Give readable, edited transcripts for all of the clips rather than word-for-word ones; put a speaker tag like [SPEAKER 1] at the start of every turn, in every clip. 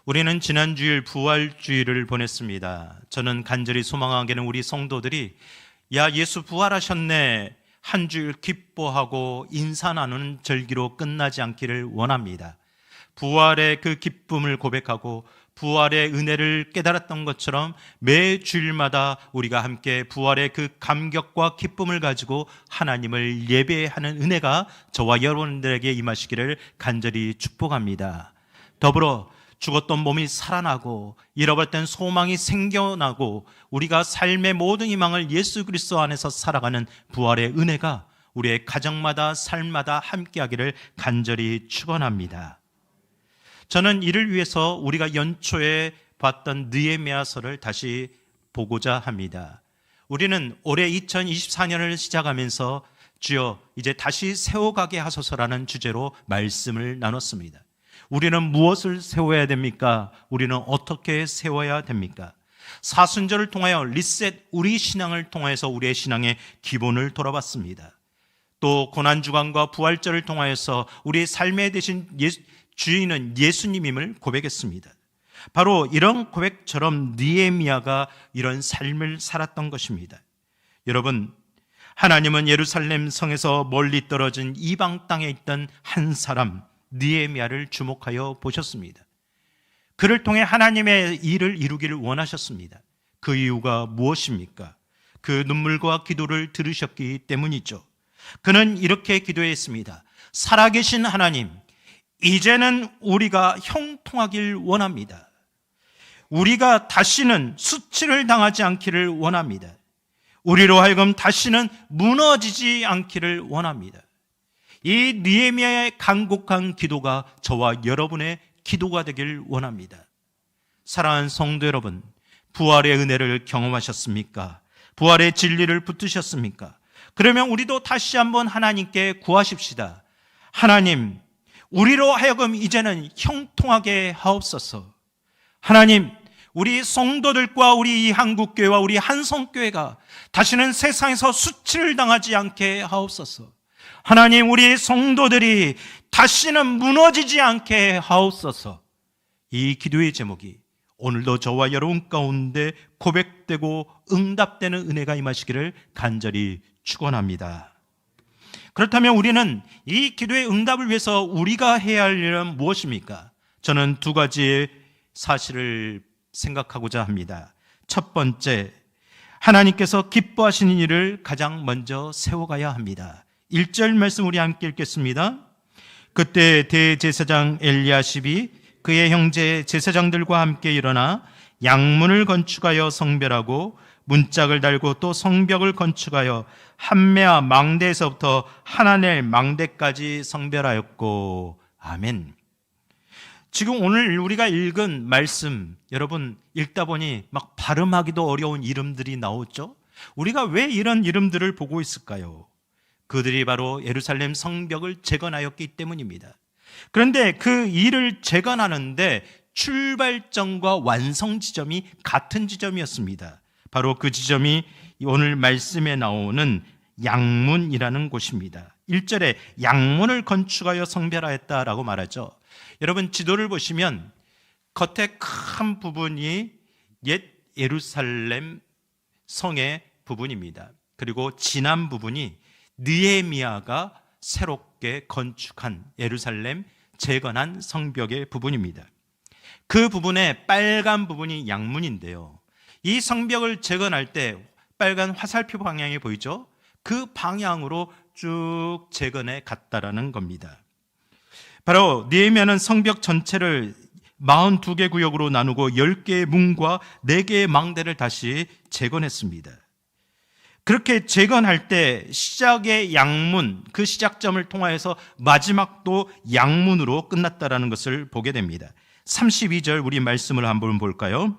[SPEAKER 1] 우리는 지난 주일 부활주일을 보냈습니다. 저는 간절히 소망하기는 우리 성도들이 예수 부활하셨네 한 주일 기뻐하고 인사 나누는 절기로 끝나지 않기를 원합니다. 부활의 그 기쁨을 고백하고 부활의 은혜를 깨달았던 것처럼 매 주일마다 우리가 함께 부활의 그 감격과 기쁨을 가지고 하나님을 예배하는 은혜가 저와 여러분들에게 임하시기를 간절히 축복합니다. 더불어 죽었던 몸이 살아나고 잃어버렸던 소망이 생겨나고 우리가 삶의 모든 희망을 예수 그리스도 안에서 살아가는 부활의 은혜가 우리의 가정마다 삶마다 함께하기를 간절히 축원합니다. 저는 이를 위해서 우리가 연초에 봤던 느헤미야서를 다시 보고자 합니다. 우리는 올해 2024년을 시작하면서 주여 이제 다시 세워가게 하소서라는 주제로 말씀을 나눴습니다. 우리는 무엇을 세워야 됩니까? 우리는 어떻게 세워야 됩니까? 사순절을 통하여 리셋 우리 신앙을 통해서 우리의 신앙의 기본을 돌아봤습니다. 또 고난주간과 부활절을 통하여서 우리의 삶에 대신 주인은 예수님임을 고백했습니다. 바로 이런 고백처럼 느헤미야가 이런 삶을 살았던 것입니다. 여러분, 하나님은 예루살렘 성에서 멀리 떨어진 이방 땅에 있던 한 사람 느헤미야를 주목하여 보셨습니다. 그를 통해 하나님의 일을 이루기를 원하셨습니다. 그 이유가 무엇입니까? 그 눈물과 기도를 들으셨기 때문이죠. 그는 이렇게 기도했습니다. 살아계신 하나님, 이제는 우리가 형통하길 원합니다. 우리가 다시는 수치를 당하지 않기를 원합니다. 우리로 하여금 다시는 무너지지 않기를 원합니다. 이 느헤미야의 간곡한 기도가 저와 여러분의 기도가 되길 원합니다. 사랑하는 성도 여러분, 부활의 은혜를 경험하셨습니까? 부활의 진리를 붙드셨습니까? 그러면 우리도 다시 한번 하나님께 구하십시다. 하나님, 우리로 하여금 이제는 형통하게 하옵소서. 하나님, 우리 성도들과 우리 이 한국교회와 우리 한성교회가 다시는 세상에서 수치를 당하지 않게 하옵소서. 하나님, 우리 성도들이 다시는 무너지지 않게 하옵소서. 이 기도의 제목이 오늘도 저와 여러분 가운데 고백되고 응답되는 은혜가 임하시기를 간절히 축원합니다. 그렇다면 우리는 이 기도의 응답을 위해서 우리가 해야 할 일은 무엇입니까? 저는 두 가지의 사실을 생각하고자 합니다. 첫 번째, 하나님께서 기뻐하시는 일을 가장 먼저 세워가야 합니다. 1절 말씀 우리 함께 읽겠습니다. 그때 대제사장 엘리야십이 그의 형제 제사장들과 함께 일어나 양문을 건축하여 성별하고 문짝을 달고 또 성벽을 건축하여 한메아 망대에서부터 하나넬 망대까지 성별하였고. 아멘. 지금 오늘 우리가 읽은 말씀, 여러분 읽다 보니 막 발음하기도 어려운 이름들이 나오죠. 우리가 왜 이런 이름들을 보고 있을까요? 그들이 바로 예루살렘 성벽을 재건하였기 때문입니다. 그런데 그 일을 재건하는데 출발점과 완성 지점이 같은 지점이었습니다. 바로 그 지점이 오늘 말씀에 나오는 양문이라는 곳입니다. 1절에 양문을 건축하여 성별하였다라고 말하죠. 여러분 지도를 보시면 겉에 큰 부분이 옛 예루살렘 성의 부분입니다. 그리고 지난 부분이 느헤미야가 새롭게 건축한 예루살렘 재건한 성벽의 부분입니다. 그 부분에 빨간 부분이 양문인데요. 이 성벽을 재건할 때 빨간 화살표 방향이 보이죠? 그 방향으로 쭉 재건해 갔다라는 겁니다. 바로 느헤미야는 성벽 전체를 42개 구역으로 나누고 10개의 문과 4개의 망대를 다시 재건했습니다. 그렇게 재건할 때 시작의 양문, 그 시작점을 통하여서 마지막도 양문으로 끝났다라는 것을 보게 됩니다. 32절 우리 말씀을 한번 볼까요?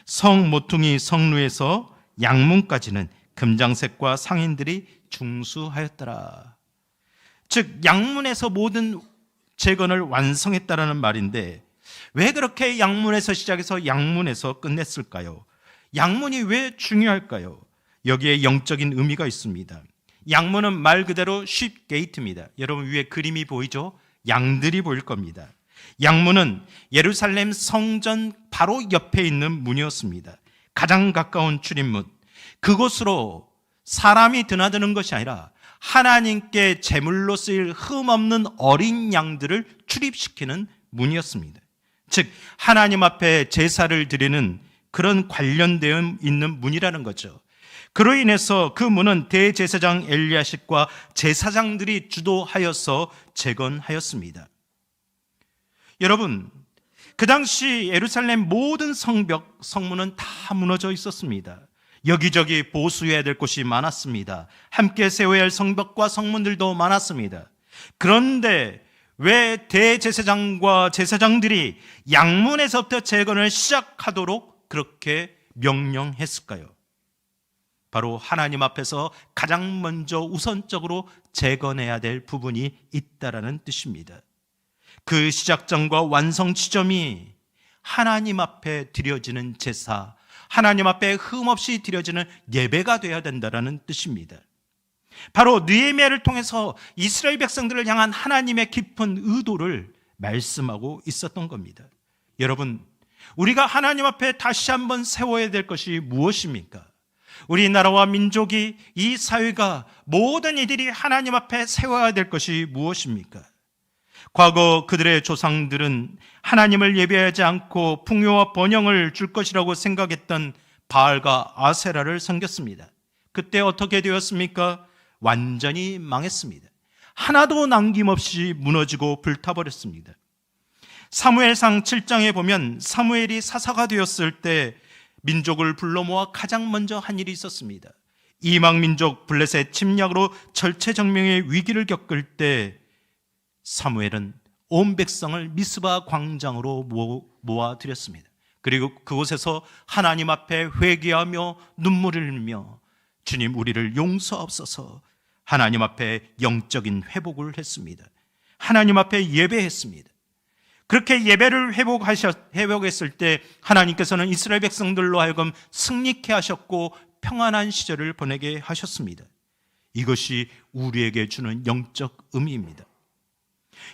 [SPEAKER 1] 성 모퉁이 성루에서 양문까지는 금장색과 상인들이 중수하였더라. 즉 양문에서 모든 재건을 완성했다라는 말인데 왜 그렇게 양문에서 시작해서 양문에서 끝냈을까요? 양문이 왜 중요할까요? 여기에 영적인 의미가 있습니다. 양문은 말 그대로 쉽 게이트입니다. 여러분 위에 그림이 보이죠? 양들이 보일 겁니다. 양문은 예루살렘 성전 바로 옆에 있는 문이었습니다. 가장 가까운 출입문. 그곳으로 사람이 드나드는 것이 아니라 하나님께 제물로 쓰일 흠없는 어린 양들을 출입시키는 문이었습니다. 즉 하나님 앞에 제사를 드리는 그런 관련되어 있는 문이라는 거죠. 그로 인해서 그 문은 대제사장 엘리야십과 제사장들이 주도하여서 재건하였습니다. 여러분, 그 당시 예루살렘 모든 성벽, 성문은 다 무너져 있었습니다. 여기저기 보수해야 될 곳이 많았습니다. 함께 세워야 할 성벽과 성문들도 많았습니다. 그런데 왜 대제사장과 제사장들이 양문에서부터 재건을 시작하도록 그렇게 명령했을까요? 바로 하나님 앞에서 가장 먼저 우선적으로 재건해야 될 부분이 있다라는 뜻입니다. 그 시작점과 완성 지점이 하나님 앞에 드려지는 제사, 하나님 앞에 흠없이 드려지는 예배가 되어야 된다는 뜻입니다. 바로 느헤미야를 통해서 이스라엘 백성들을 향한 하나님의 깊은 의도를 말씀하고 있었던 겁니다. 여러분, 우리가 하나님 앞에 다시 한번 세워야 될 것이 무엇입니까? 우리나라와 민족이, 이 사회가, 모든 이들이 하나님 앞에 세워야 될 것이 무엇입니까? 과거 그들의 조상들은 하나님을 예배하지 않고 풍요와 번영을 줄 것이라고 생각했던 바알과 아세라를 섬겼습니다. 그때 어떻게 되었습니까? 완전히 망했습니다. 하나도 남김없이 무너지고 불타버렸습니다. 사무엘상 7장에 보면 사무엘이 사사가 되었을 때 민족을 불러 모아 가장 먼저 한 일이 있었습니다. 이방 민족 블레셋 침략으로 절체절명의 위기를 겪을 때 사무엘은 온 백성을 미스바 광장으로 모아들였습니다. 그리고 그곳에서 하나님 앞에 회개하며 눈물을 흘리며 주님, 우리를 용서하옵소서, 하나님 앞에 영적인 회복을 했습니다. 하나님 앞에 예배했습니다. 그렇게 예배를 회복했을 때 하나님께서는 이스라엘 백성들로 하여금 승리케 하셨고 평안한 시절을 보내게 하셨습니다. 이것이 우리에게 주는 영적 의미입니다.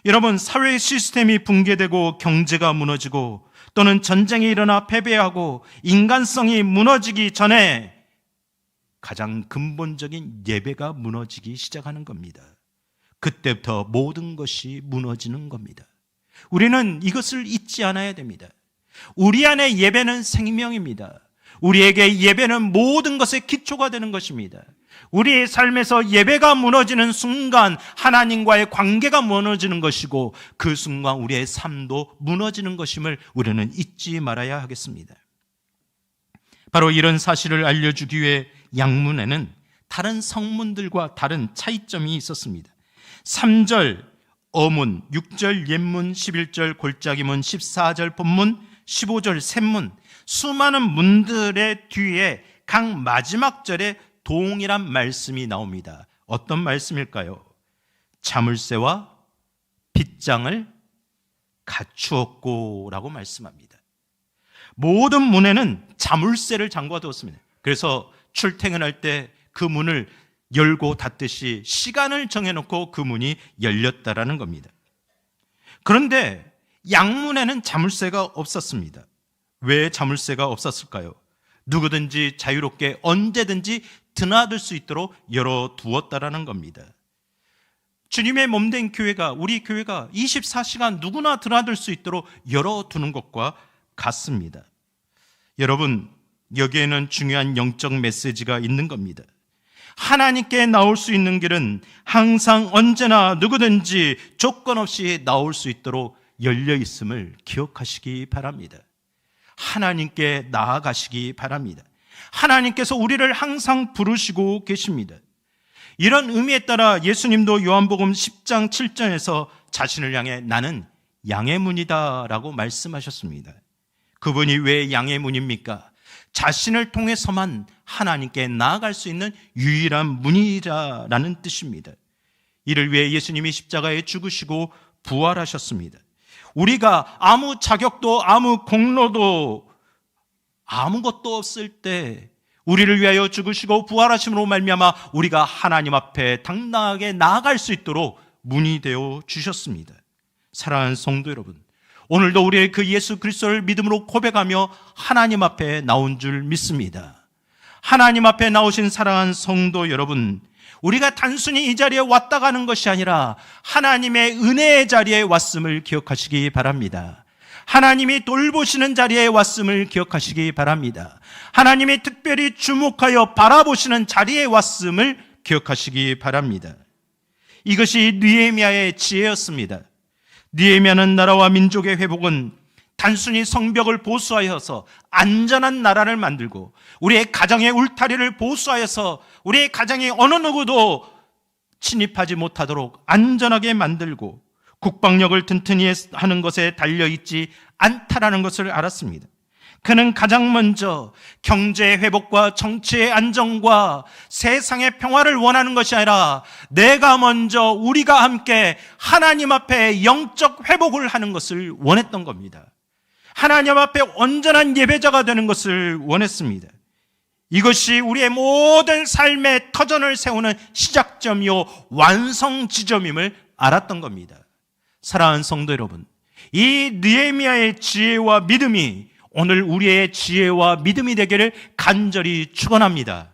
[SPEAKER 1] 여러분, 사회 시스템이 붕괴되고 경제가 무너지고 또는 전쟁이 일어나 패배하고 인간성이 무너지기 전에 가장 근본적인 예배가 무너지기 시작하는 겁니다. 그때부터 모든 것이 무너지는 겁니다. 우리는 이것을 잊지 않아야 됩니다. 우리 안에 예배는 생명입니다. 우리에게 예배는 모든 것의 기초가 되는 것입니다. 우리의 삶에서 예배가 무너지는 순간 하나님과의 관계가 무너지는 것이고 그 순간 우리의 삶도 무너지는 것임을 우리는 잊지 말아야 하겠습니다. 바로 이런 사실을 알려주기 위해 양문에는 다른 성문들과 다른 차이점이 있었습니다. 3절 어문, 6절 옛문, 11절 골짜기문, 14절 본문, 15절 샘문, 수많은 문들의 뒤에 각 마지막 절에 동일한 말씀이 나옵니다. 어떤 말씀일까요? 자물쇠와 빗장을 갖추었고 라고 말씀합니다. 모든 문에는 자물쇠를 잠궈 두었습니다. 그래서 출퇴근할 때 그 문을 열고 닫듯이 시간을 정해놓고 그 문이 열렸다라는 겁니다. 그런데 양문에는 자물쇠가 없었습니다. 왜 자물쇠가 없었을까요? 누구든지 자유롭게 언제든지 드나들 수 있도록 열어두었다라는 겁니다. 주님의 몸된 교회가, 우리 교회가 24시간 누구나 드나들 수 있도록 열어두는 것과 같습니다. 여러분, 여기에는 중요한 영적 메시지가 있는 겁니다. 하나님께 나올 수 있는 길은 항상 언제나 누구든지 조건 없이 나올 수 있도록 열려 있음을 기억하시기 바랍니다. 하나님께 나아가시기 바랍니다. 하나님께서 우리를 항상 부르시고 계십니다. 이런 의미에 따라 예수님도 요한복음 10장 7절에서 자신을 향해 나는 양의 문이다 라고 말씀하셨습니다. 그분이 왜 양의 문입니까? 자신을 통해서만 하나님께 나아갈 수 있는 유일한 문이라는 뜻입니다. 이를 위해 예수님이 십자가에 죽으시고 부활하셨습니다. 우리가 아무 자격도 아무 공로도 아무것도 없을 때 우리를 위하여 죽으시고 부활하심으로 말미암아 우리가 하나님 앞에 당당하게 나아갈 수 있도록 문이 되어 주셨습니다. 사랑하는 성도 여러분, 오늘도 우리의 그 예수 그리스도를 믿음으로 고백하며 하나님 앞에 나온 줄 믿습니다. 하나님 앞에 나오신 사랑하는 성도 여러분, 우리가 단순히 이 자리에 왔다 가는 것이 아니라 하나님의 은혜의 자리에 왔음을 기억하시기 바랍니다. 하나님이 돌보시는 자리에 왔음을 기억하시기 바랍니다. 하나님이 특별히 주목하여 바라보시는 자리에 왔음을 기억하시기 바랍니다. 이것이 느헤미야의 지혜였습니다. 느헤미야는 나라와 민족의 회복은 단순히 성벽을 보수하여서 안전한 나라를 만들고 우리의 가정의 울타리를 보수하여서 우리의 가정이 어느 누구도 침입하지 못하도록 안전하게 만들고 국방력을 튼튼히 하는 것에 달려있지 않다라는 것을 알았습니다. 그는 가장 먼저 경제의 회복과 정치의 안정과 세상의 평화를 원하는 것이 아니라 내가 먼저 우리가 함께 하나님 앞에 영적 회복을 하는 것을 원했던 겁니다. 하나님 앞에 온전한 예배자가 되는 것을 원했습니다. 이것이 우리의 모든 삶의 터전을 세우는 시작점이요 완성 지점임을 알았던 겁니다. 사랑하는 성도 여러분, 이 느헤미야의 지혜와 믿음이 오늘 우리의 지혜와 믿음이 되기를 간절히 축원합니다.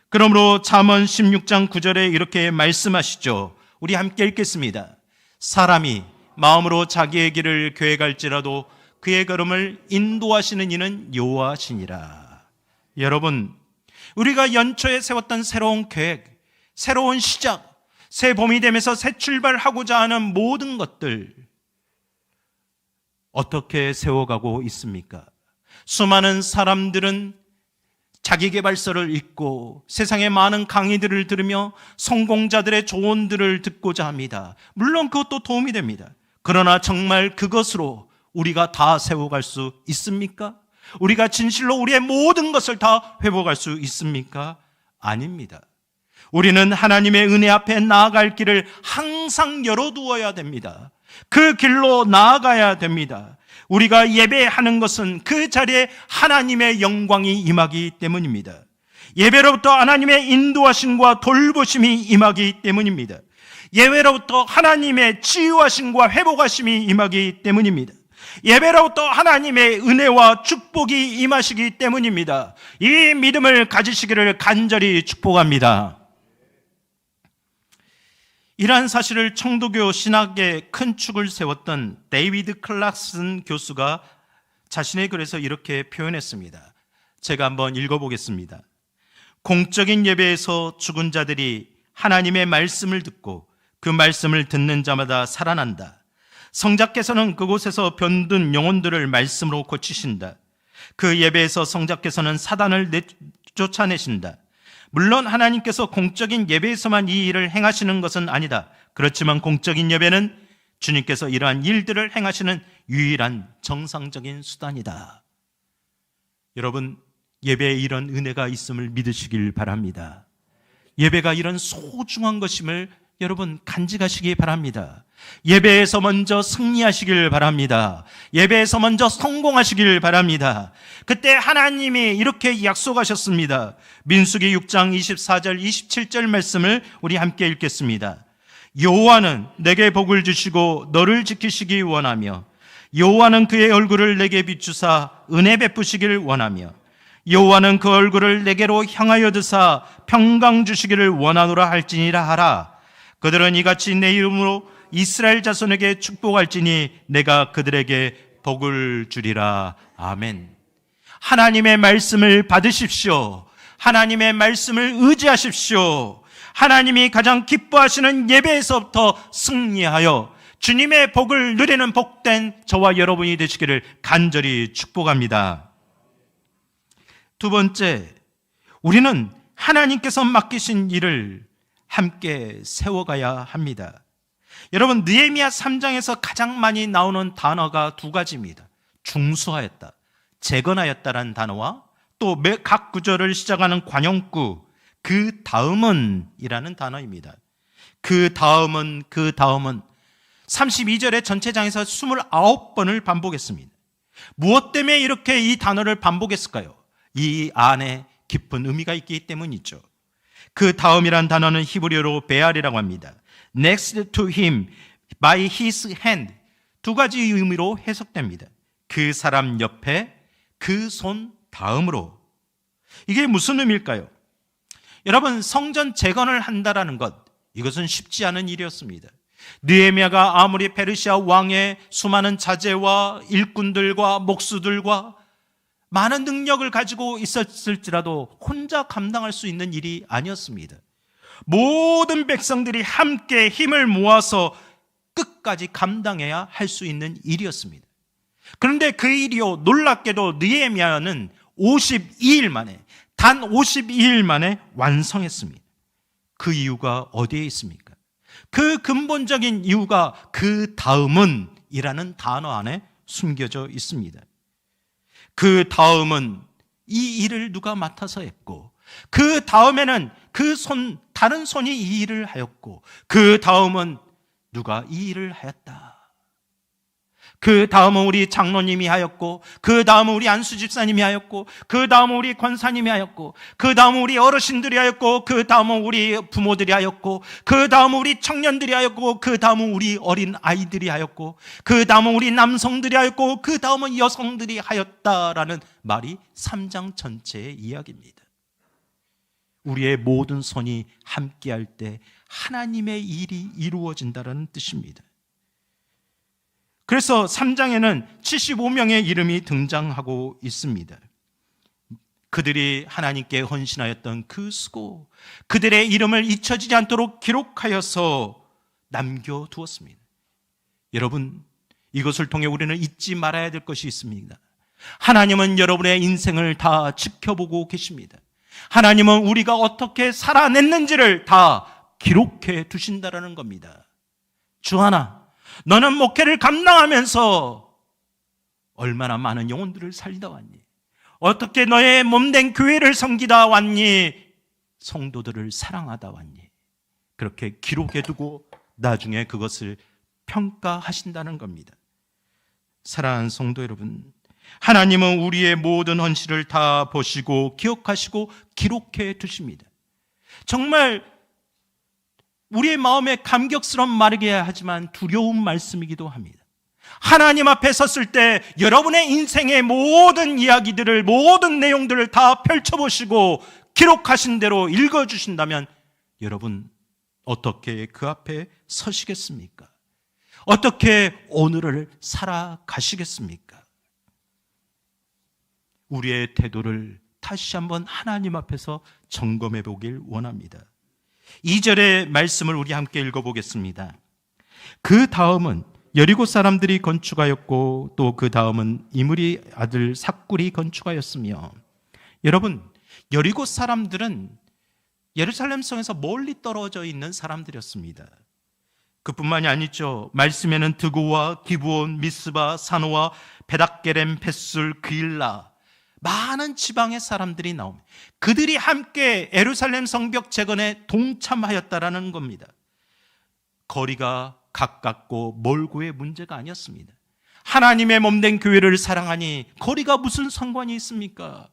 [SPEAKER 1] 그러므로 잠언 16장 9절에 이렇게 말씀하시죠. 우리 함께 읽겠습니다. 사람이 마음으로 자기의 길을 계획할지라도 그의 걸음을 인도하시는 이는 여호와시니라. 여러분, 우리가 연초에 세웠던 새로운 계획, 새로운 시작, 새 봄이 되면서 새 출발하고자 하는 모든 것들 어떻게 세워가고 있습니까? 수많은 사람들은 자기계발서를 읽고 세상의 많은 강의들을 들으며 성공자들의 조언들을 듣고자 합니다. 물론 그것도 도움이 됩니다. 그러나 정말 그것으로 우리가 다 세워갈 수 있습니까? 우리가 진실로 우리의 모든 것을 다 회복할 수 있습니까? 아닙니다. 우리는 하나님의 은혜 앞에 나아갈 길을 항상 열어두어야 됩니다. 그 길로 나아가야 됩니다. 우리가 예배하는 것은 그 자리에 하나님의 영광이 임하기 때문입니다. 예배로부터 하나님의 인도하심과 돌보심이 임하기 때문입니다. 예배로부터 하나님의 치유하심과 회복하심이 임하기 때문입니다. 예배로부터 하나님의 은혜와 축복이 임하시기 때문입니다. 이 믿음을 가지시기를 간절히 축복합니다. 이러한 사실을 청도교 신학의 큰 축을 세웠던 데이비드 클락슨 교수가 자신의 글에서 이렇게 표현했습니다. 제가 한번 읽어보겠습니다. 공적인 예배에서 죽은 자들이 하나님의 말씀을 듣고 그 말씀을 듣는 자마다 살아난다. 성자께서는 그곳에서 변든 영혼들을 말씀으로 고치신다. 그 예배에서 성자께서는 사단을 쫓아내신다. 물론 하나님께서 공적인 예배에서만 이 일을 행하시는 것은 아니다. 그렇지만 공적인 예배는 주님께서 이러한 일들을 행하시는 유일한 정상적인 수단이다. 여러분, 예배에 이런 은혜가 있음을 믿으시길 바랍니다. 예배가 이런 소중한 것임을 여러분 간직하시기 바랍니다. 예배에서 먼저 승리하시길 바랍니다. 예배에서 먼저 성공하시길 바랍니다. 그때 하나님이 이렇게 약속하셨습니다. 민수기 6장 24절 27절 말씀을 우리 함께 읽겠습니다. 여호와는 내게 복을 주시고 너를 지키시기 원하며 여호와는 그의 얼굴을 내게 비추사 은혜 베푸시기를 원하며 여호와는 그 얼굴을 내게로 향하여 드사 평강 주시기를 원하노라 할지니라 하라. 그들은 이같이 내 이름으로 이스라엘 자손에게 축복할지니 내가 그들에게 복을 주리라. 아멘. 하나님의 말씀을 받으십시오. 하나님의 말씀을 의지하십시오. 하나님이 가장 기뻐하시는 예배에서부터 승리하여 주님의 복을 누리는 복된 저와 여러분이 되시기를 간절히 축복합니다. 두 번째, 우리는 하나님께서 맡기신 일을 함께 세워가야 합니다. 여러분, 느헤미야 3장에서 가장 많이 나오는 단어가 두 가지입니다. 중수하였다, 재건하였다라는 단어와 또 각 구절을 시작하는 관용구 그 다음은 이라는 단어입니다. 그 다음은 32절의 전체 장에서 29번을 반복했습니다. 무엇 때문에 이렇게 이 단어를 반복했을까요? 이 안에 깊은 의미가 있기 때문이죠. 그 다음이란 단어는 히브리어로 베알이라고 합니다. Next to him, by his hand, 두 가지 의미로 해석됩니다. 그 사람 옆에, 그 손 다음으로. 이게 무슨 의미일까요? 여러분, 성전 재건을 한다라는 것, 이것은 쉽지 않은 일이었습니다. 느헤미야가 아무리 페르시아 왕의 수많은 자제와 일꾼들과 목수들과 많은 능력을 가지고 있었을지라도 혼자 감당할 수 있는 일이 아니었습니다. 모든 백성들이 함께 힘을 모아서 끝까지 감당해야 할 수 있는 일이었습니다. 그런데 그 일이요, 놀랍게도 느헤미야는 52일 만에, 단 52일 만에 완성했습니다. 그 이유가 어디에 있습니까? 그 근본적인 이유가 그 다음은 이라는 단어 안에 숨겨져 있습니다. 그 다음은 이 일을 누가 맡아서 했고, 그 다음에는 다른 손이 이 일을 하였고, 그 다음은 누가 이 일을 하였다. 그 다음은 우리 장로님이 하였고, 그 다음은 우리 안수 집사님이 하였고, 그 다음은 우리 권사님이 하였고, 그 다음은 우리 어르신들이 하였고, 그 다음은 우리 부모들이 하였고, 그 다음은 우리 청년들이 하였고, 그 다음은 우리 어린 아이들이 하였고, 그 다음은 우리 남성들이 하였고, 그 다음은 여성들이 하였다라는 말이 3장 전체의 이야기입니다. 우리의 모든 손이 함께할 때 하나님의 일이 이루어진다는 뜻입니다. 그래서 3장에는 75명의 이름이 등장하고 있습니다. 그들이 하나님께 헌신하였던 그 수고, 그들의 이름을 잊혀지지 않도록 기록하여서 남겨두었습니다. 여러분, 이것을 통해 우리는 잊지 말아야 될 것이 있습니다. 하나님은 여러분의 인생을 다 지켜보고 계십니다. 하나님은 우리가 어떻게 살아냈는지를 다 기록해 두신다라는 겁니다. 주하나, 너는 목회를 감당하면서 얼마나 많은 영혼들을 살리다 왔니? 어떻게 너의 몸된 교회를 섬기다 왔니? 성도들을 사랑하다 왔니? 그렇게 기록해두고 나중에 그것을 평가하신다는 겁니다. 사랑하는 성도 여러분, 하나님은 우리의 모든 헌신을 다 보시고 기억하시고 기록해 두십니다. 정말 우리의 마음에 감격스러운 말이어야 하지만 두려운 말씀이기도 합니다. 하나님 앞에 섰을 때 여러분의 인생의 모든 이야기들을, 모든 내용들을 다 펼쳐보시고 기록하신 대로 읽어주신다면 여러분 어떻게 그 앞에 서시겠습니까? 어떻게 오늘을 살아가시겠습니까? 우리의 태도를 다시 한번 하나님 앞에서 점검해 보길 원합니다. 2절의 말씀을 우리 함께 읽어보겠습니다. 그 다음은 여리고 사람들이 건축하였고 또 그 다음은 이므리 아들 삭굴이 건축하였으며. 여러분, 여리고 사람들은 예루살렘 성에서 멀리 떨어져 있는 사람들이었습니다. 그뿐만이 아니죠. 말씀에는 드고와 기브온, 미스바, 사노와 베닥게렘, 벳술, 그일라, 많은 지방의 사람들이 나옵니다. 그들이 함께 예루살렘 성벽 재건에 동참하였다라는 겁니다. 거리가 가깝고 멀고의 문제가 아니었습니다. 하나님의 몸된 교회를 사랑하니 거리가 무슨 상관이 있습니까?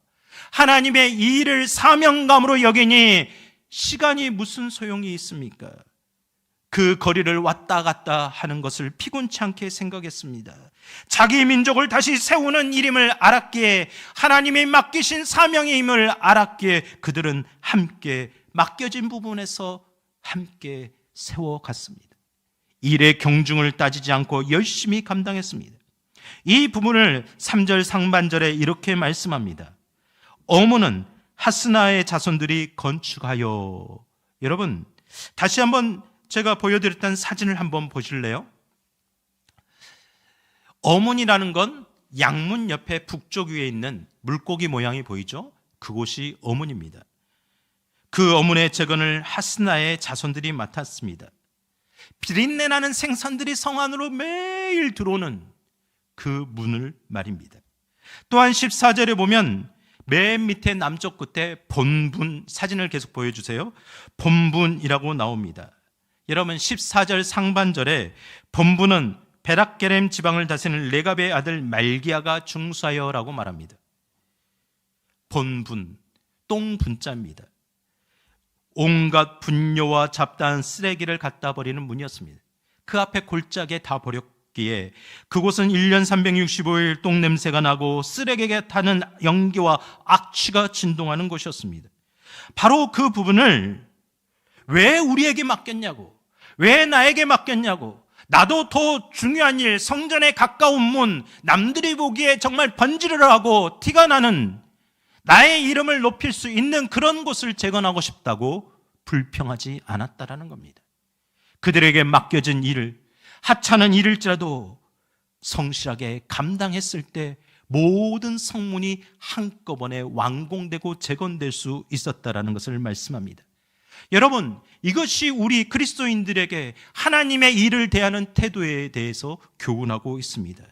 [SPEAKER 1] 하나님의 이 일을 사명감으로 여기니 시간이 무슨 소용이 있습니까? 그 거리를 왔다 갔다 하는 것을 피곤치 않게 생각했습니다. 자기 민족을 다시 세우는 일임을 알았기에, 하나님이 맡기신 사명의 힘을 알았기에 그들은 함께 맡겨진 부분에서 함께 세워갔습니다. 일의 경중을 따지지 않고 열심히 감당했습니다. 이 부분을 3절 상반절에 이렇게 말씀합니다. 어문은 하스나의 자손들이 건축하여. 여러분, 다시 한번 제가 보여드렸던 사진을 한번 보실래요? 어문이라는 건 양문 옆에 북쪽 위에 있는 물고기 모양이 보이죠? 그곳이 어문입니다. 그 어문의 재건을 하스나의 자손들이 맡았습니다. 비린내 나는 생선들이 성 안으로 매일 들어오는 그 문을 말입니다. 또한 14절에 보면 맨 밑에 남쪽 끝에 본분, 사진을 계속 보여주세요. 본분이라고 나옵니다. 여러분, 14절 상반절에 본분은 베락게렘 지방을 다스리는 레갑의 아들 말기야가 중수하여라고 말합니다. 본분, 똥분자입니다. 온갖 분뇨와 잡다한 쓰레기를 갖다 버리는 문이었습니다. 그 앞에 골짜기에 다 기에 그곳은 1년 365일 똥냄새가 나고 쓰레기가 타는 연기와 악취가 진동하는 곳이었습니다. 바로 그 부분을 왜 우리에게 맡겼냐고, 왜 나에게 맡겼냐고, 나도 더 중요한 일, 성전에 가까운 문, 남들이 보기에 정말 번지르르하고 티가 나는 나의 이름을 높일 수 있는 그런 곳을 재건하고 싶다고 불평하지 않았다라는 겁니다. 그들에게 맡겨진 일을, 하찮은 일일지라도 성실하게 감당했을 때 모든 성문이 한꺼번에 완공되고 재건될 수 있었다라는 것을 말씀합니다. 여러분, 이것이 우리 그리스도인들에게 하나님의 일을 대하는 태도에 대해서 교훈하고 있습니다.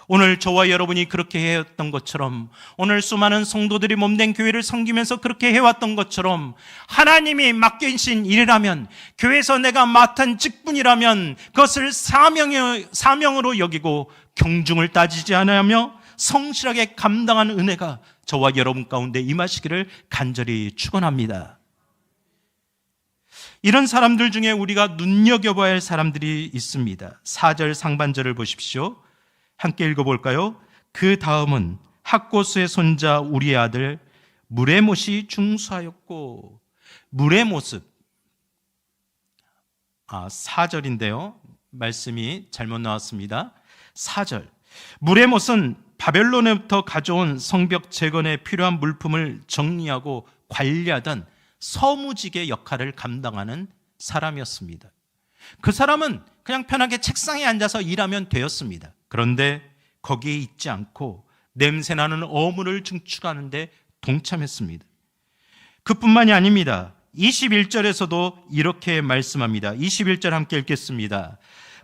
[SPEAKER 1] 오늘 저와 여러분이 그렇게 해왔던 것처럼, 오늘 수많은 성도들이 몸된 교회를 섬기면서 그렇게 해왔던 것처럼, 하나님이 맡기신 일이라면, 교회에서 내가 맡은 직분이라면 그것을 사명으로 여기고 경중을 따지지 않으며 성실하게 감당하는 은혜가 저와 여러분 가운데 임하시기를 간절히 축원합니다. 이런 사람들 중에 우리가 눈여겨봐야 할 사람들이 있습니다. 4절 상반절을 보십시오. 함께 읽어볼까요? 그 다음은 학고스의 손자 우리의 아들 무레못이 중수하였고, 물의 모습, 4절인데요 말씀이 잘못 나왔습니다. 4절, 무레못은 바벨론에부터 가져온 성벽 재건에 필요한 물품을 정리하고 관리하던 서무직의 역할을 감당하는 사람이었습니다. 그 사람은 그냥 편하게 책상에 앉아서 일하면 되었습니다. 그런데 거기에 있지 않고 냄새나는 어물을 증축하는데 동참했습니다. 그뿐만이 아닙니다. 21절에서도 이렇게 말씀합니다. 21절 함께 읽겠습니다.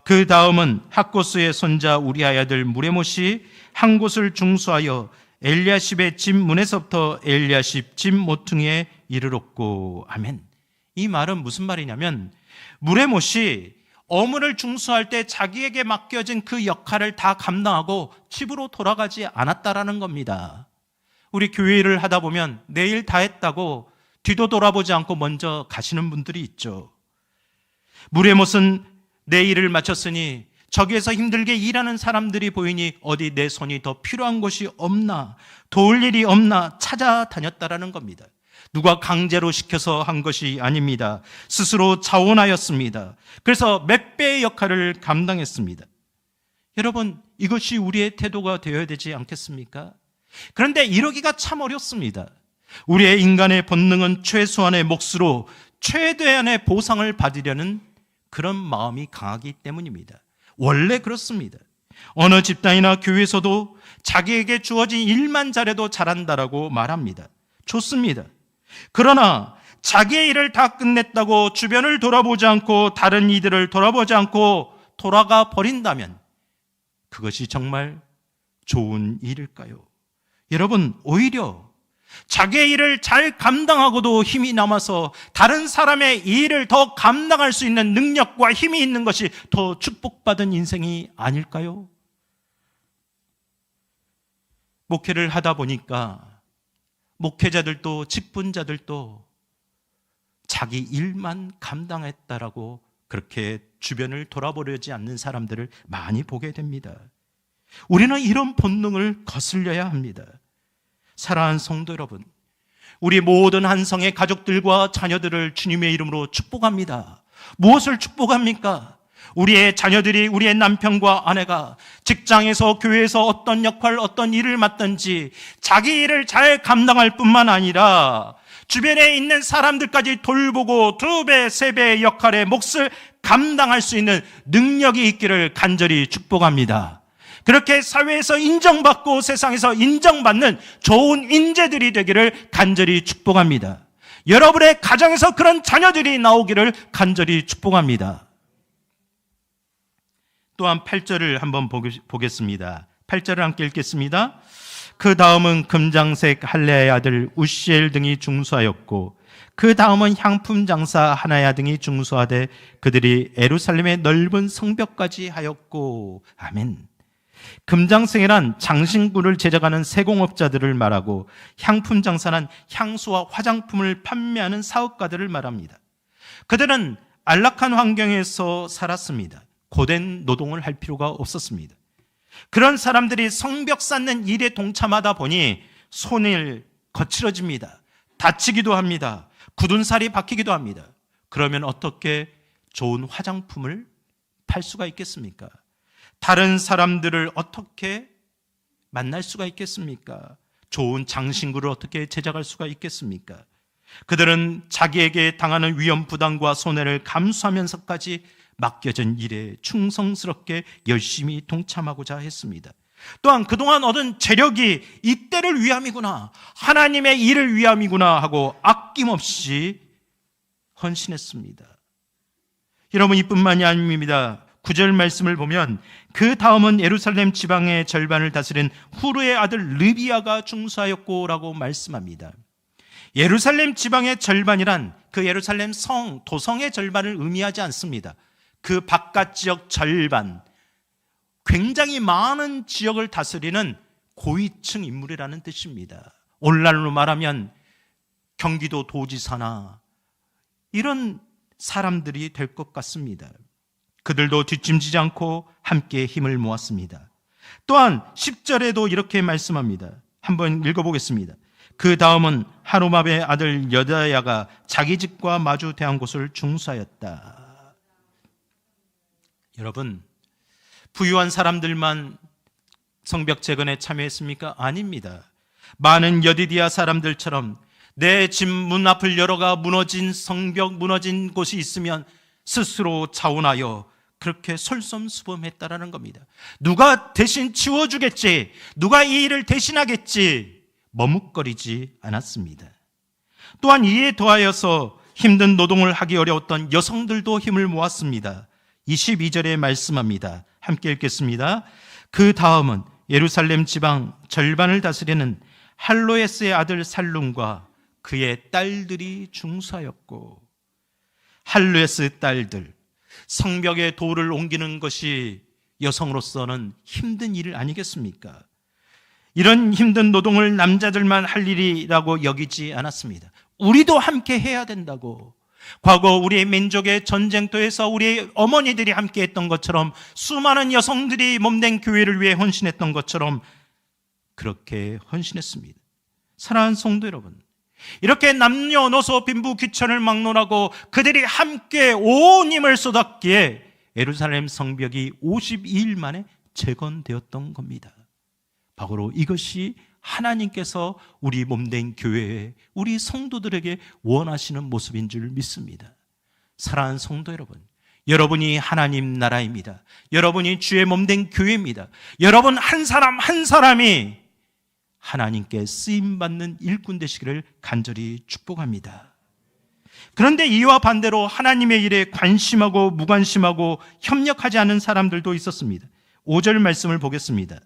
[SPEAKER 1] 그 다음은 학고스의 손자 우리아의 아들 무레못이 한 곳을 중수하여 엘리야십의 집 문에서부터 엘리야십 집 모퉁이에 이르렀고. 아멘. 이 말은 무슨 말이냐면, 무레못이 어물을 중수할 때 자기에게 맡겨진 그 역할을 다 감당하고 집으로 돌아가지 않았다라는 겁니다. 우리 교회 일을 하다 보면 내 일 다 했다고 뒤도 돌아보지 않고 먼저 가시는 분들이 있죠. 무레못은 내 일을 마쳤으니 저기에서 힘들게 일하는 사람들이 보이니 어디 내 손이 더 필요한 곳이 없나, 도울 일이 없나 찾아다녔다라는 겁니다. 누가 강제로 시켜서 한 것이 아닙니다. 스스로 자원하였습니다. 그래서 몇 배의 역할을 감당했습니다. 여러분, 이것이 우리의 태도가 되어야 되지 않겠습니까? 그런데 이러기가 참 어렵습니다. 우리의 인간의 본능은 최소한의 몫으로 최대한의 보상을 받으려는 그런 마음이 강하기 때문입니다. 원래 그렇습니다. 어느 집단이나 교회에서도 자기에게 주어진 일만 잘해도 잘한다라고 말합니다. 좋습니다. 그러나 자기의 일을 다 끝냈다고 주변을 돌아보지 않고 다른 이들을 돌아보지 않고 돌아가 버린다면 그것이 정말 좋은 일일까요? 여러분, 오히려 자기의 일을 잘 감당하고도 힘이 남아서 다른 사람의 일을 더 감당할 수 있는 능력과 힘이 있는 것이 더 축복받은 인생이 아닐까요? 목회를 하다 보니까 목회자들도 직분자들도 자기 일만 감당했다라고 그렇게 주변을 돌아보려지 않는 사람들을 많이 보게 됩니다. 우리는 이런 본능을 거슬려야 합니다. 사랑하는 성도 여러분, 우리 모든 한성의 가족들과 자녀들을 주님의 이름으로 축복합니다. 무엇을 축복합니까? 우리의 자녀들이, 우리의 남편과 아내가 직장에서, 교회에서 어떤 역할, 어떤 일을 맡든지 자기 일을 잘 감당할 뿐만 아니라 주변에 있는 사람들까지 돌보고 2배, 3배의 역할의 몫을 감당할 수 있는 능력이 있기를 간절히 축복합니다. 그렇게 사회에서 인정받고 세상에서 인정받는 좋은 인재들이 되기를 간절히 축복합니다. 여러분의 가정에서 그런 자녀들이 나오기를 간절히 축복합니다. 또한 8절을 한번 보겠습니다. 8절을 함께 읽겠습니다. 그 다음은 금장색 할레아의 아들 우시엘 등이 중수하였고, 그 다음은 향품 장사 하나야 등이 중수하되 그들이 예루살렘의 넓은 성벽까지 하였고. 아멘. 금장색이란 장신구를 제작하는 세공업자들을 말하고, 향품 장사는 향수와 화장품을 판매하는 사업가들을 말합니다. 그들은 안락한 환경에서 살았습니다. 고된 노동을 할 필요가 없었습니다. 그런 사람들이 성벽 쌓는 일에 동참하다 보니 손을 거칠어집니다. 다치기도 합니다. 굳은 살이 박히기도 합니다. 그러면 어떻게 좋은 화장품을 팔 수가 있겠습니까? 다른 사람들을 어떻게 만날 수가 있겠습니까? 좋은 장신구를 어떻게 제작할 수가 있겠습니까? 그들은 자기에게 당하는 위험 부담과 손해를 감수하면서까지 맡겨진 일에 충성스럽게 열심히 동참하고자 했습니다. 또한 그동안 얻은 재력이 이때를 위함이구나, 하나님의 일을 위함이구나 하고 아낌없이 헌신했습니다. 여러분, 이뿐만이 아닙니다. 9절 말씀을 보면 그 다음은 예루살렘 지방의 절반을 다스린 후르의 아들 르비아가 중수하였고라고 말씀합니다. 예루살렘 지방의 절반이란 그 예루살렘 성, 도성의 절반을 의미하지 않습니다. 그 바깥 지역 절반, 굉장히 많은 지역을 다스리는 고위층 인물이라는 뜻입니다. 오늘날로 말하면 경기도 도지사나 이런 사람들이 될 것 같습니다. 그들도 뒷짐지지 않고 함께 힘을 모았습니다. 또한 10절에도 이렇게 말씀합니다. 한번 읽어보겠습니다. 그 다음은 하노밥의 아들 여다야가 자기 집과 마주 대한 곳을 중수하였다. 여러분, 부유한 사람들만 성벽 재건에 참여했습니까? 아닙니다. 많은 여디디아 사람들처럼 내 집 문 앞을 열어가 무너진 성벽, 무너진 곳이 있으면 스스로 자원하여 그렇게 솔선수범했다라는 겁니다. 누가 대신 치워주겠지, 누가 이 일을 대신하겠지 머뭇거리지 않았습니다. 또한 이에 더하여서 힘든 노동을 하기 어려웠던 여성들도 힘을 모았습니다. 22절에 말씀합니다. 함께 읽겠습니다. 그 다음은 예루살렘 지방 절반을 다스리는 할로에스의 아들 살룸과 그의 딸들이 중수하였고, 할로에스 딸들, 성벽의 돌을 옮기는 것이 여성으로서는 힘든 일 아니겠습니까? 이런 힘든 노동을 남자들만 할 일이라고 여기지 않았습니다. 우리도 함께 해야 된다고. 과거 우리의 민족의 전쟁터에서 우리의 어머니들이 함께 했던 것처럼, 수많은 여성들이 몸된 교회를 위해 헌신했던 것처럼 그렇게 헌신했습니다. 사랑하는 성도 여러분, 이렇게 남녀노소 빈부귀천을 막론하고 그들이 함께 온 힘을 쏟았기에 예루살렘 성벽이 52일 만에 재건되었던 겁니다. 바로 이것이 하나님께서 우리 몸된 교회에, 우리 성도들에게 원하시는 모습인 줄 믿습니다. 사랑하는 성도 여러분, 여러분이 하나님 나라입니다. 여러분이 주의 몸된 교회입니다. 여러분 한 사람 한 사람이 하나님께 쓰임받는 일꾼 되시기를 간절히 축복합니다. 그런데 이와 반대로 하나님의 일에 관심하고 무관심하고 협력하지 않은 사람들도 있었습니다. 5절 말씀을 보겠습니다.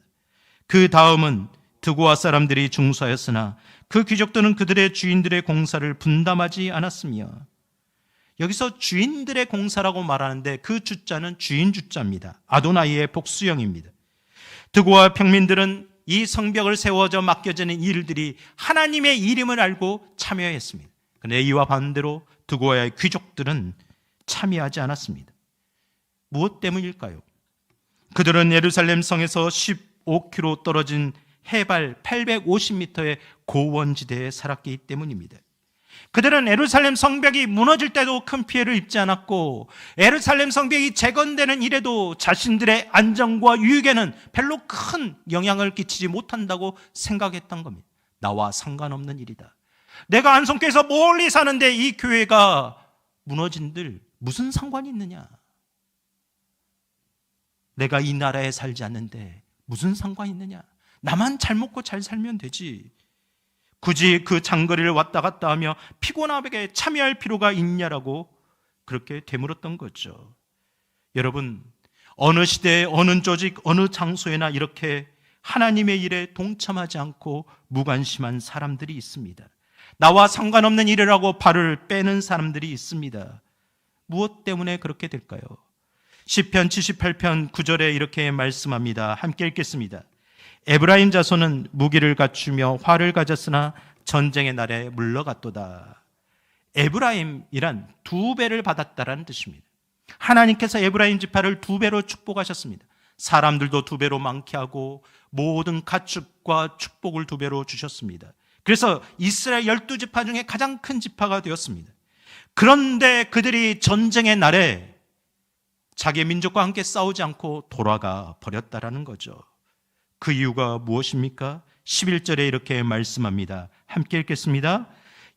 [SPEAKER 1] 그 다음은 드고아 사람들이 중수하였으나 그 귀족들은 그들의 주인들의 공사를 분담하지 않았으며, 여기서 주인들의 공사라고 말하는데 그 주자는 주인 주자입니다. 아도나이의 복수형입니다. 드고아 평민들은 이 성벽을 세워져 맡겨지는 일들이 하나님의 이름을 알고 참여했습니다. 그런데 이와 반대로 드고아의 귀족들은 참여하지 않았습니다. 무엇 때문일까요? 그들은 예루살렘 성에서 15km 떨어진 해발 850m의 고원지대에 살았기 때문입니다. 그들은 예루살렘 성벽이 무너질 때도 큰 피해를 입지 않았고, 예루살렘 성벽이 재건되는 일에도 자신들의 안정과 유익에는 별로 큰 영향을 끼치지 못한다고 생각했던 겁니다. 나와 상관없는 일이다. 내가 안성교에서 멀리 사는데 이 교회가 무너진들 무슨 상관이 있느냐? 내가 이 나라에 살지 않는데 무슨 상관이 있느냐? 나만 잘 먹고 잘 살면 되지. 굳이 그 장거리를 왔다 갔다 하며 피곤하게 참여할 필요가 있냐라고 그렇게 되물었던 거죠. 여러분, 어느 시대에 어느 조직 어느 장소에나 이렇게 하나님의 일에 동참하지 않고 무관심한 사람들이 있습니다. 나와 상관없는 일이라고 발을 빼는 사람들이 있습니다. 무엇 때문에 그렇게 될까요? 시편 78편 9절에 이렇게 말씀합니다. 함께 읽겠습니다. 에브라임 자손은 무기를 갖추며 활을 가졌으나 전쟁의 날에 물러갔도다. 에브라임이란 2배를 받았다라는 뜻입니다. 하나님께서 에브라임 지파를 2배로 축복하셨습니다. 사람들도 2배로 많게 하고 모든 가축과 축복을 2배로 주셨습니다. 그래서 이스라엘 12지파 중에 가장 큰 지파가 되었습니다. 그런데 그들이 전쟁의 날에 자기 민족과 함께 싸우지 않고 돌아가 버렸다라는 거죠. 그 이유가 무엇입니까? 11절에 이렇게 말씀합니다. 함께 읽겠습니다.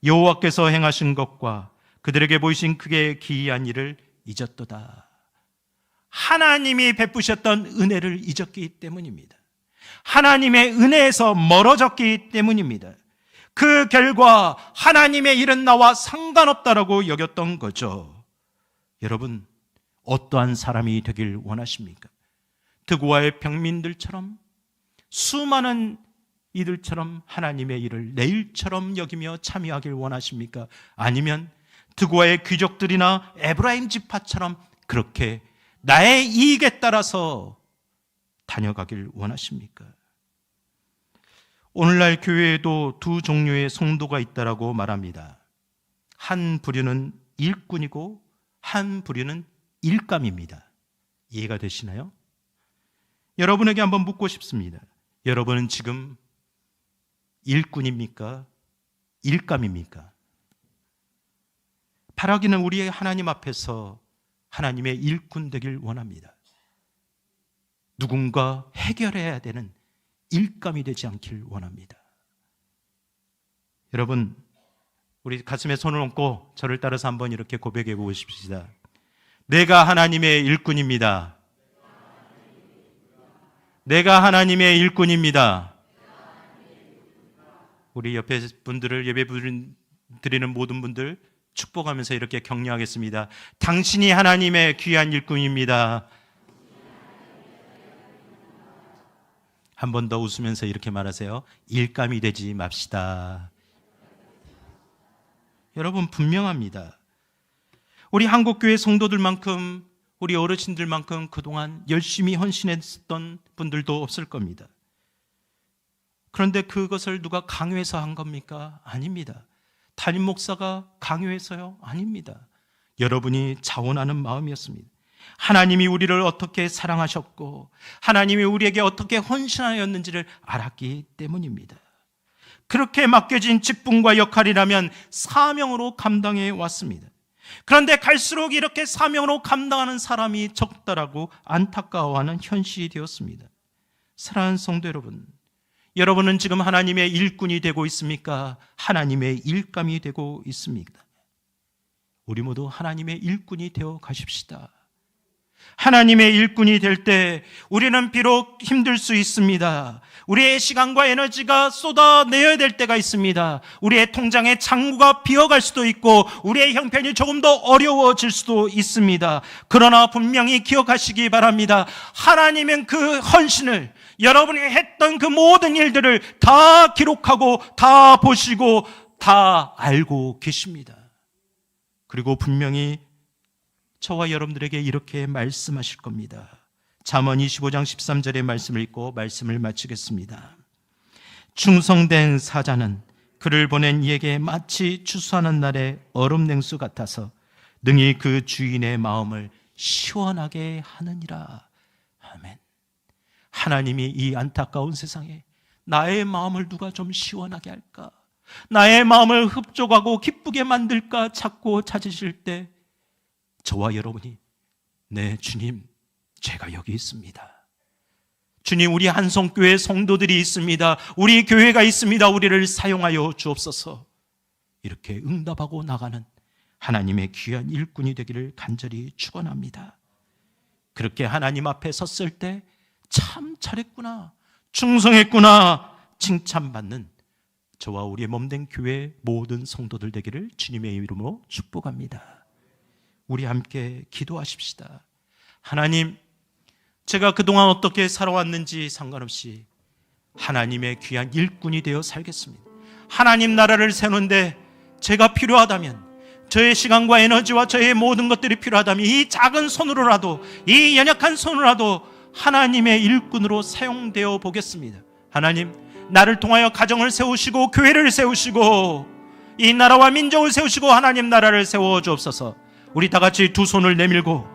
[SPEAKER 1] 여호와께서 행하신 것과 그들에게 보이신 크게 기이한 일을 잊었도다. 하나님이 베푸셨던 은혜를 잊었기 때문입니다. 하나님의 은혜에서 멀어졌기 때문입니다. 그 결과 하나님의 일은 나와 상관없다라고 여겼던 거죠. 여러분, 어떠한 사람이 되길 원하십니까? 드고아의 평민들처럼, 수많은 이들처럼 하나님의 일을 내일처럼 여기며 참여하길 원하십니까? 아니면 드고아의 귀족들이나 에브라임 지파처럼 그렇게 나의 이익에 따라서 다녀가길 원하십니까? 오늘날 교회에도 2 종류의 성도가 있다라고 말합니다. 한 부류는 일꾼이고 한 부류는 일감입니다. 이해가 되시나요? 여러분에게 한번 묻고 싶습니다. 여러분은 지금 일꾼입니까? 일감입니까? 바라기는 우리의 하나님 앞에서 하나님의 일꾼 되길 원합니다. 누군가 해결해야 되는 일감이 되지 않길 원합니다. 여러분, 우리 가슴에 손을 얹고 저를 따라서 한번 이렇게 고백해 보십시다. 내가 하나님의 일꾼입니다. 내가 하나님의 일꾼입니다. 우리 옆에 분들을, 예배 드리는 모든 분들 축복하면서 이렇게 격려하겠습니다. 당신이 하나님의 귀한 일꾼입니다. 한 번 더 웃으면서 이렇게 말하세요. 일감이 되지 맙시다. 여러분, 분명합니다. 우리 한국교회 성도들만큼, 우리 어르신들만큼 그동안 열심히 헌신했던 분들도 없을 겁니다. 그런데 그것을 누가 강요해서 한 겁니까? 아닙니다. 담임 목사가 강요해서요? 아닙니다. 여러분이 자원하는 마음이었습니다. 하나님이 우리를 어떻게 사랑하셨고 하나님이 우리에게 어떻게 헌신하였는지를 알았기 때문입니다. 그렇게 맡겨진 직분과 역할이라면 사명으로 감당해 왔습니다. 그런데 갈수록 이렇게 사명으로 감당하는 사람이 적다라고 안타까워하는 현실이 되었습니다. 사랑하는 성도 여러분, 여러분은 지금 하나님의 일꾼이 되고 있습니까? 하나님의 일감이 되고 있습니까? 우리 모두 하나님의 일꾼이 되어 가십시다. 하나님의 일꾼이 될 때 우리는 비록 힘들 수 있습니다. 우리의 시간과 에너지가 쏟아내야 될 때가 있습니다. 우리의 통장에 창구가 비어갈 수도 있고 우리의 형편이 조금 더 어려워질 수도 있습니다. 그러나 분명히 기억하시기 바랍니다. 하나님은 그 헌신을, 여러분이 했던 그 모든 일들을 다 기록하고 다 보시고 다 알고 계십니다. 그리고 분명히 저와 여러분들에게 이렇게 말씀하실 겁니다. 잠언 25장 13절의 말씀을 읽고 말씀을 마치겠습니다. 충성된 사자는 그를 보낸 이에게 마치 추수하는 날의 얼음 냉수 같아서 능히 그 주인의 마음을 시원하게 하느니라. 아멘. 하나님이 이 안타까운 세상에 나의 마음을 누가 좀 시원하게 할까? 나의 마음을 흡족하고 기쁘게 만들까 찾고 찾으실 때 저와 여러분이, 네 주님, 제가 여기 있습니다. 주님, 우리 한성교회 성도들이 있습니다. 우리 교회가 있습니다. 우리를 사용하여 주옵소서. 이렇게 응답하고 나가는 하나님의 귀한 일꾼이 되기를 간절히 축원합니다. 그렇게 하나님 앞에 섰을 때 참 잘했구나, 충성했구나 칭찬받는 저와 우리의 몸된 교회 모든 성도들 되기를 주님의 이름으로 축복합니다. 우리 함께 기도하십시다. 하나님, 제가 그동안 어떻게 살아왔는지 상관없이 하나님의 귀한 일꾼이 되어 살겠습니다. 하나님 나라를 세우는데 제가 필요하다면, 저의 시간과 에너지와 저의 모든 것들이 필요하다면 이 작은 손으로라도, 이 연약한 손으로라도 하나님의 일꾼으로 사용되어 보겠습니다. 하나님, 나를 통하여 가정을 세우시고 교회를 세우시고 이 나라와 민족을 세우시고 하나님 나라를 세워 주옵소서. 우리 다 같이 두 손을 내밀고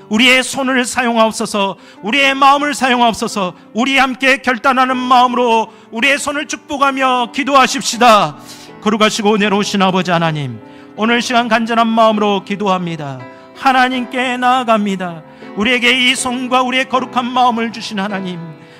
[SPEAKER 1] 우리의 손을 사용하옵소서, 우리의 마음을 사용하옵소서. 우리 함께 결단하는 마음으로 우리의 손을 축복하며 기도하십시다. 거룩하시고 내려오신 아버지 하나님, 오늘 시간 간절한 마음으로 기도합니다. 하나님께 나아갑니다. 우리에게 이 손과 우리의 거룩한 마음을 주신 하나님,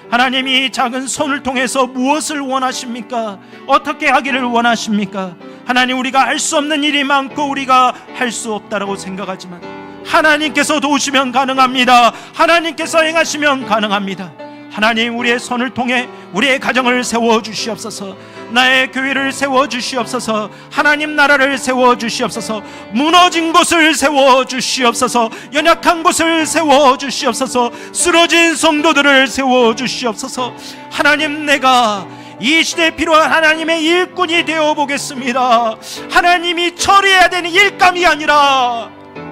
[SPEAKER 1] 하나님이 작은 손을 통해서 무엇을 원하십니까? 어떻게 하기를 원하십니까? 하나님, 우리가 할 수 없는 일이 많고 우리가 할 수 없다라고 생각하지만 하나님께서 도우시면 가능합니다. 하나님께서 행하시면 가능합니다. 하나님, 우리의 손을 통해 우리의 가정을 세워주시옵소서. 나의 교회를 세워주시옵소서. 하나님 나라를 세워주시옵소서. 무너진 곳을 세워주시옵소서. 연약한 곳을 세워주시옵소서. 쓰러진 성도들을 세워주시옵소서. 하나님, 내가 이 시대에 필요한 하나님의 일꾼이 되어보겠습니다. 하나님이 처리해야 되는 일감이 아니라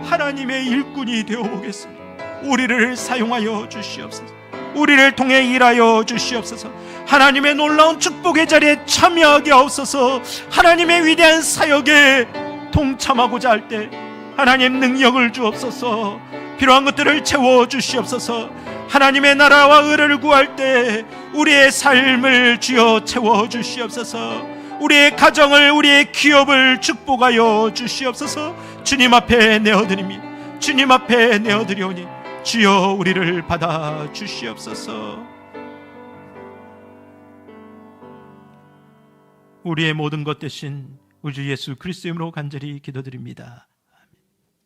[SPEAKER 1] 하나님의 일꾼이 되어보겠습니다. 우리를 사용하여 주시옵소서. 우리를 통해 일하여 주시옵소서. 하나님의 놀라운 축복의 자리에 참여하게 하옵소서. 하나님의 위대한 사역에 동참하고자 할 때 하나님 능력을 주옵소서. 필요한 것들을 채워 주시옵소서. 하나님의 나라와 의를 구할 때 우리의 삶을 주여 채워 주시옵소서. 우리의 가정을, 우리의 기업을 축복하여 주시옵소서. 주님 앞에 내어드립니다. 주님 앞에 내어드리오니 주여 우리를 받아 주시옵소서. 우리의 모든 것 대신 우리 주 예수 그리스도의 이름으로 간절히 기도드립니다.